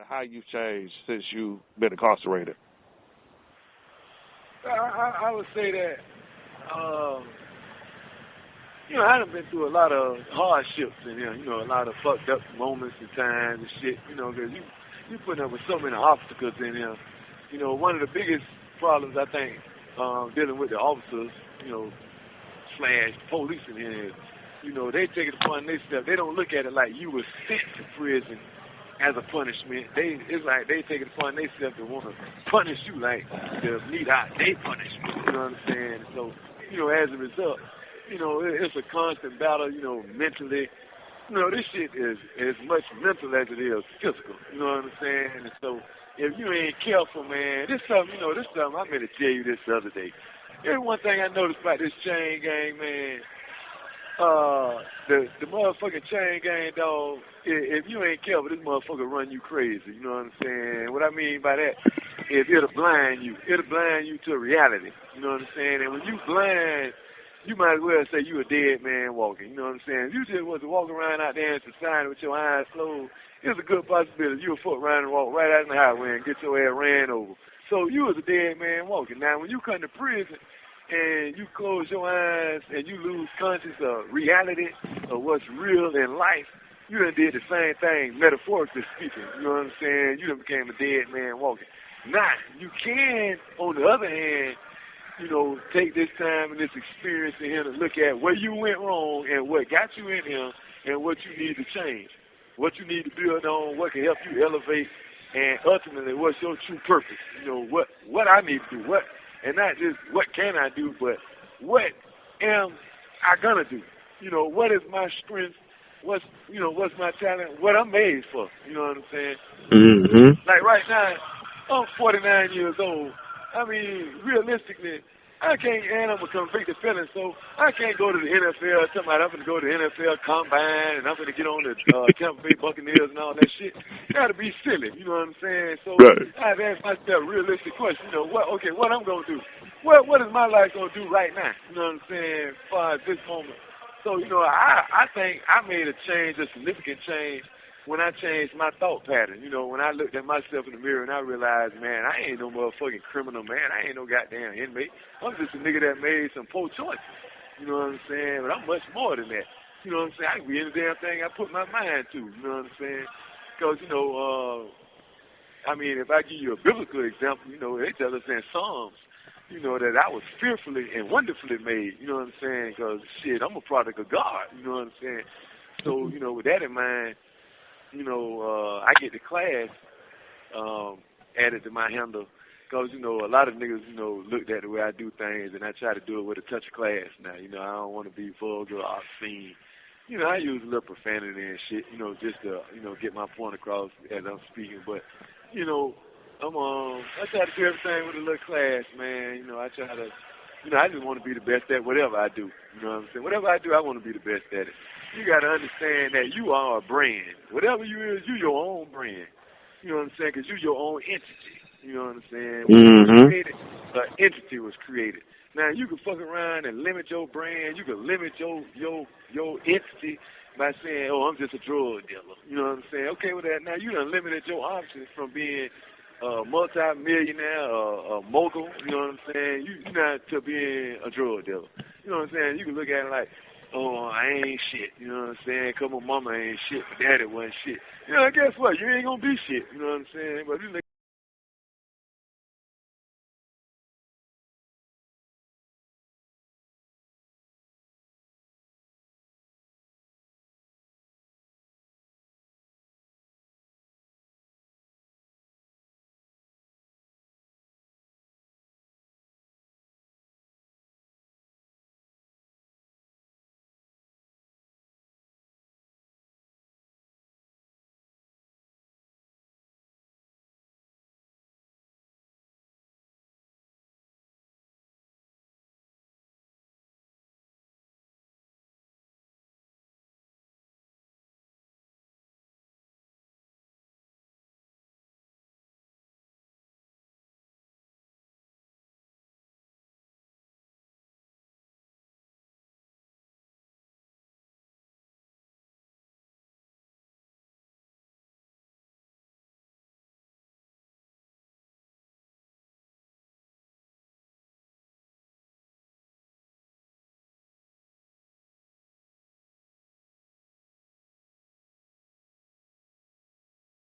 how you've changed since you've been incarcerated? I would say that, I done been through a lot of hardships in here, a lot of fucked up moments and times and shit, because you putting up with so many obstacles in here. One of the biggest problems I think dealing with the officers, slash police in here is, they take it upon themselves. They don't look at it like you were sent to prison as a punishment. It's like they take it upon themselves to want to punish you, like to mete out their punishment. You know what I'm saying? So, as a result, it's a constant battle, mentally. This shit is as much mental as it is physical. You know what I'm saying? And so, if you ain't careful, man, this something I meant to tell you this the other day. Here's one thing I noticed about this chain gang, man. The motherfucking chain gang, dog, if you ain't careful, this motherfucker run you crazy. You know what I'm saying? What I mean by that is it'll blind you. It'll blind you to reality. You know what I'm saying? And when you blind, you might as well say you a dead man walking. You know what I'm saying? If you just was to walk around out there in society with your eyes closed, it's a good possibility you'll fuck around and walk right out in the highway and get your ass ran over. So you was a dead man walking. Now, when you come to prison and you close your eyes and you lose conscious of reality of what's real in life, you done did the same thing, metaphorically speaking. You know what I'm saying? You done became a dead man walking. Now, you can, on the other hand, take this time and this experience in here to look at where you went wrong and what got you in here and what you need to change, what you need to build on, what can help you elevate, and ultimately, what's your true purpose? What I need to do, and not just what can I do, but what am I gonna do? What is my strength? What's my talent? What I'm made for? You know what I'm saying? Mm-hmm. Like right now, I'm 49 years old. I mean, realistically, I can't, and I'm a convicted felon, so I can't go to the NFL talking about I'm going to go to the NFL Combine and I'm going to get on the Tampa Bay Buccaneers and all that shit. Got to be silly, you know what I'm saying? So right. I've asked myself a realistic question, what I'm going to do? What is my life going to do right now? You know what I'm saying, as far as this moment. So, I think I made a change, a significant change, when I changed my thought pattern, when I looked at myself in the mirror and I realized, man, I ain't no motherfucking criminal, man. I ain't no goddamn inmate. I'm just a nigga that made some poor choices. You know what I'm saying? But I'm much more than that. You know what I'm saying? I can be any damn thing I put my mind to. You know what I'm saying? Because, if I give you a biblical example, they tell us in Psalms, that I was fearfully and wonderfully made. You know what I'm saying? Because, shit, I'm a product of God. You know what I'm saying? So, with that in mind, I get the class added to my handle because, a lot of niggas, looked at the way I do things and I try to do it with a touch of class now. I don't want to be vulgar or obscene. I use a little profanity and shit, just to, get my point across as I'm speaking. But, I try to do everything with a little class, man. I try to, I just want to be the best at whatever I do. You know what I'm saying? Whatever I do, I want to be the best at it. You got to understand that you are a brand. Whatever you is, you your own brand. You know what I'm saying? Because you your own entity. You know what I'm saying? When you was created, an entity was created. Now, you can fuck around and limit your brand. You can limit your entity by saying, oh, I'm just a drug dealer. You know what I'm saying? Okay with that. Now, you done limited your options from being a multi-millionaire or a mogul. You know what I'm saying? You're not to being a drug dealer. You know what I'm saying? You can look at it like, oh, I ain't shit, you know what I'm saying? Cause my mama ain't shit, but daddy wasn't shit. Guess what? You ain't gonna be shit, you know what I'm saying? But